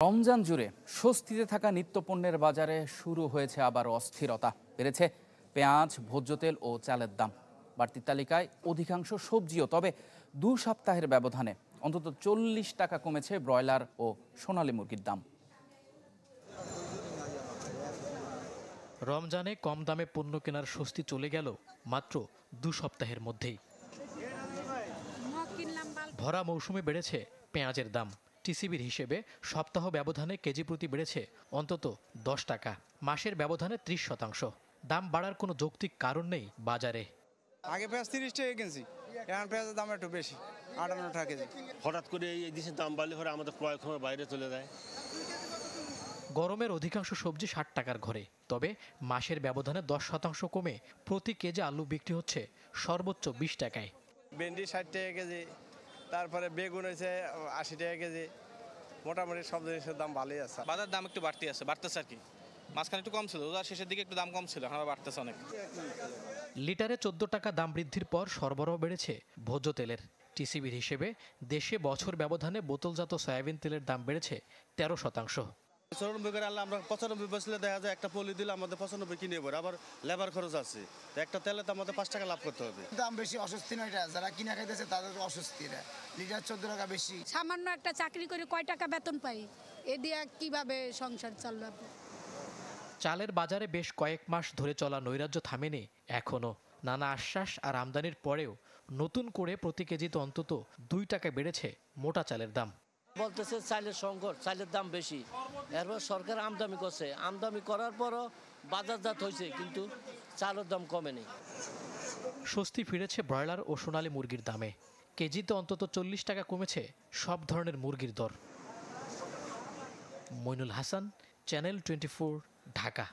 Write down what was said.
রমজান জুড়ে স্বস্তিতে থাকা নিত্যপণ্যের বাজারে শুরু হয়েছে আবার অস্থিরতা। বেড়েছে পেঁয়াজ, ভোজ্য তেল ও চালের দাম। বাড়তি তালিকায় অধিকাংশ সবজিও। তবে 2 সপ্তাহের ব্যবধানে অন্তত 40 টাকা কমেছে ব্রয়লার ও সোনালী মুরগির দাম। রমজানে কম দামে পণ্য কেনার স্বস্তি চলে গেল মাত্র 2 সপ্তাহের মধ্যেই। ভরা মৌসুমে বেড়েছে পেঁয়াজের দাম। টিসিবির হিসেবে সপ্তাহ ব্যবধানে কেজি প্রতি বেড়েছে অন্তত 10 টাকা। মাসের ব্যবধানে 30%। দাম বাড়ার কোনো যৌক্তিক কারণ নেই বাজারে। আগে পেঁয়াজ 30 টাকা কেজি, এখন পেঁয়াজের দাম একটু বেশি, 58 টাকা কেজি। হঠাৎ করে এই জিনিসের দাম বাড়লে পরে আমাদের ক্রয় ক্ষমতা বাইরে চলে যায়। গরমের অধিকাংশ সবজি 60 টাকার ঘরে। তবে মাসের ব্যবধানে 10% কমে প্রতি কেজি আলু বিক্রি হচ্ছে সর্বোচ্চ 20 টাকায়। ভেন্ডি 60 টাকা কেজি, তারপরে বেগুন হয়েছে 80 টাকা কেজি। মোটামুটি সব জিনিসের দাম ভালোই আছে। বাজার দাম একটু বাড়তেছে আর কি। মাঝখানে একটু কম ছিল, রোজার শেষের দিকে একটু দাম কম ছিল, এখন বাড়তেছে অনেক। লিটারে 14 টাকা দাম বৃদ্ধির পর সরবরাহ বেড়েছে ভোজ্য তেলের। টিসিবির হিসেবে দেশে বছর ব্যবধানে বোতলজাত সয়াবিন তেলের দাম বেড়েছে 13%। 94 করে আনলে আমরা 95 বছরে দেখা যায় একটা পলি দিলে আমাদের 95 কিনে পড়ে, আবার লেবার খরচ আছে, তো একটা তেলে তো আমাদের 5 টাকা লাভ করতে হবে। দাম বেশি অস্বস্তি নয়, যারা কিনা খাইতেছে তাদের অস্বস্তি। লিটার 14 টাকা বেশি। সামান্য একটা চাকরি করে কয় টাকা বেতন পাই, এ দিয়ে কিভাবে সংসার চালাবো? চালের বাজারে বেশ কয়েক মাস ধরে চলা নৈরাজ্য থামেনি এখনো। নানা আশ্বাস আর আমদানির পরেও নতুন করে প্রতি কেজিতে অন্তত 2 টাকা বেড়েছে মোটা চালের দাম। বলতেছে চালের সংকট, চালের দাম বেশি। এরপর সরকার আমদানি করছে, আমদানি করার পরও বাজারজাত হয়েছে, কিন্তু চালের দাম কমেনি। স্বস্তি ফিরেছে ব্রয়লার ও সোনালী মুরগির দামে। কেজিতে অন্তত 40 টাকা কমেছে সব ধরনের মুরগির দর। মইনুল হাসান, চ্যানেল 24, ঢাকা।